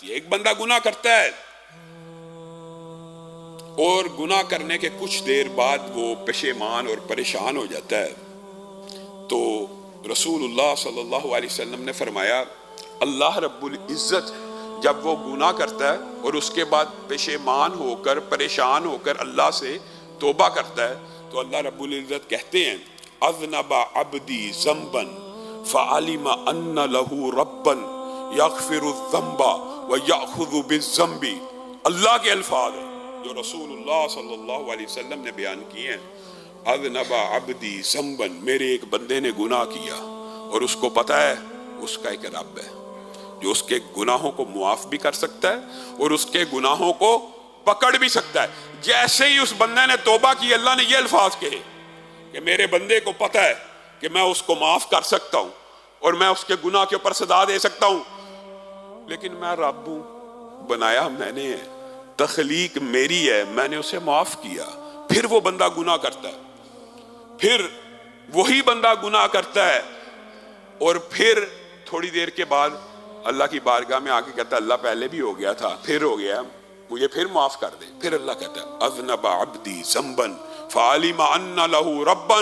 ایک بندہ گناہ کرتا ہے اور گناہ کرنے کے کچھ دیر بعد وہ پشیمان اور پریشان ہو جاتا ہے، تو رسول اللہ صلی اللہ علیہ وسلم نے فرمایا اللہ رب العزت جب وہ گناہ کرتا ہے اور اس کے بعد پشیمان ہو کر پریشان ہو کر اللہ سے توبہ کرتا ہے تو اللہ رب العزت کہتے ہیں اذنب عبدی ذنبا فعلم ان له ربا یغفر الذنب ویأخذ بالذنب۔ اللہ کے الفاظ ہیں جو رسول اللہ صلی اللہ علیہ وسلم نے بیان کیے ہیں، اذنب عبدی ذنبا، میرے ایک بندے نے گناہ کیا اور اس کو پتہ ہے اس کا ایک رب ہے جو اس کے گناہوں کو معاف بھی کر سکتا ہے اور اس کے گناہوں کو پکڑ بھی سکتا ہے۔ جیسے ہی اس بندے نے توبہ کی، اللہ نے یہ الفاظ کہے کہ میرے بندے کو پتہ ہے کہ میں اس کو معاف کر سکتا ہوں اور میں اس کے گناہ کے اوپر سزا دے سکتا ہوں، لیکن میں رب ہوں، بنایا میں نے ہے، تخلیق میری ہے، میں نے اسے معاف کیا۔ پھر وہ بندہ گناہ کرتا ہے، پھر وہی بندہ گناہ کرتا ہے اور پھر تھوڑی دیر کے بعد اللہ کی بارگاہ میں آ کے کہتا ہے اللہ پہلے بھی ہو گیا تھا، پھر ہو گیا، مجھے پھر معاف کر دے۔ پھر اللہ کہتا ہے اذنب عبدی ذنبا فعلم ان له ربا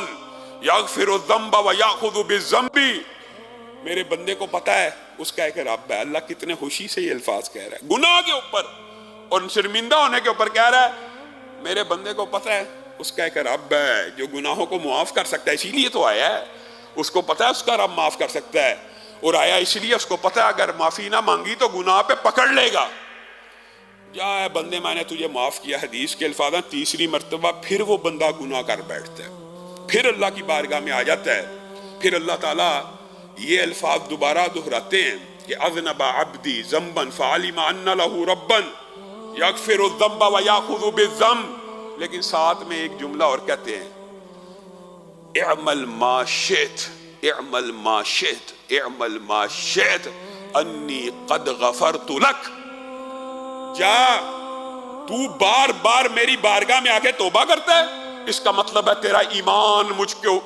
یغفر الذنب ویأخذ بالذنب، میرے بندے کو پتا ہے اس کا ایک رب ہے۔ اللہ کتنے خوشی سے یہ الفاظ کہہ رہا ہے، گناہ کے اوپر اور شرمندہ ہونے کے اوپر کہہ رہا ہے میرے بندے کو پتا ہے اس کا ایک رب ہے جو گناہوں کو معاف کر سکتا ہے، اسی لیے تو آیا ہے، اس کو پتا ہے اس کا رب معاف کر سکتا ہے، اور آیا اس لیے اس کو پتا ہے اگر معافی نہ مانگی تو گناہ پہ پکڑ لے گا۔ جا اے بندے میں نے تجھے معاف کیا، حدیث کے الفاظ ہیں تیسری مرتبہ پھر وہ بندہ گناہ کر بیٹھتا ہے، پھر اللہ کی بارگاہ میں آ جاتا ہے، پھر اللہ تعالیٰ یہ الفاظ دوبارہ دہراتے ہیں کہ اذنب عبدی ذنبا فعلم ان له ربا یغفر الذنب ویأخذ بالذنب، لیکن ساتھ میں ایک جملہ اور کہتے ہیں اعمل ما شئت اعمل ما شئت اعمل ما شئت انی قد غفرت لک، جا تو بار بار میری بارگاہ میں آ کے توبہ کرتا ہے، اس کا مطلب ہے تیرا ایمان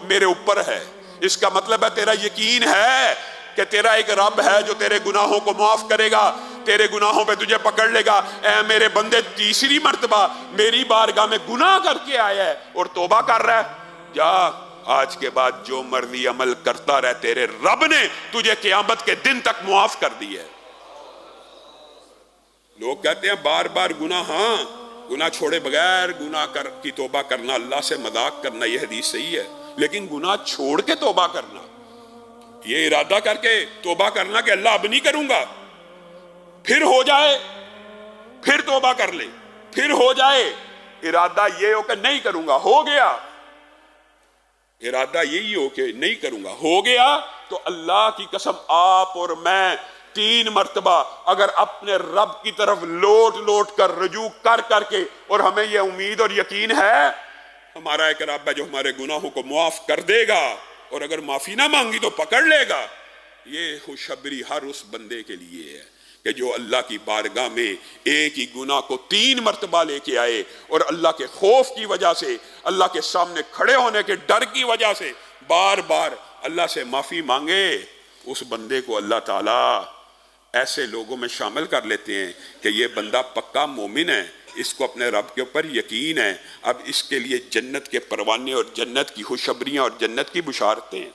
میرے اوپر ہے، اس کا مطلب ہے تیرا یقین ہے کہ تیرا ایک رب ہے جو تیرے گناہوں کو معاف کرے گا، تیرے گناہوں پہ تجھے پکڑ لے گا۔ اے میرے بندے تیسری مرتبہ میری بارگاہ میں گناہ کر کے آیا ہے اور توبہ کر رہا ہے، جا آج کے بعد جو مرضی عمل کرتا رہ، تیرے رب نے تجھے قیامت کے دن تک معاف کر دی ہے۔ لوگ کہتے ہیں بار بار گناہ، ہاں گناہ چھوڑے بغیر گناہ کی توبہ کرنا، اللہ سے مذاق کرنا، یہ حدیث صحیح ہے، لیکن گناہ چھوڑ کے توبہ کرنا، یہ ارادہ کر کے توبہ کرنا کہ اللہ اب نہیں کروں گا، پھر ہو جائے پھر توبہ کر لے، پھر ہو جائے، ارادہ یہ ہو کہ نہیں کروں گا، ہو گیا، ارادہ یہی ہو کہ نہیں کروں گا، ہو گیا، تو اللہ کی قسم آپ اور میں 3 مرتبہ اگر اپنے رب کی طرف لوٹ کر رجوع کر کے، اور ہمیں یہ امید اور یقین ہے ہمارا ایک رب ہے جو ہمارے گناہوں کو معاف کر دے گا، اور اگر معافی نہ مانگی تو پکڑ لے گا، یہ خوشخبری ہر اس بندے کے لیے ہے کہ جو اللہ کی بارگاہ میں ایک ہی گناہ کو 3 مرتبہ لے کے آئے اور اللہ کے خوف کی وجہ سے، اللہ کے سامنے کھڑے ہونے کے ڈر کی وجہ سے بار بار اللہ سے معافی مانگے، اس بندے کو اللہ تعالیٰ ایسے لوگوں میں شامل کر لیتے ہیں کہ یہ بندہ پکا مومن ہے، اس کو اپنے رب کے اوپر یقین ہے، اب اس کے لیے جنت کے پروانے اور جنت کی خوشخبریاں اور جنت کی بشارتیں ہیں۔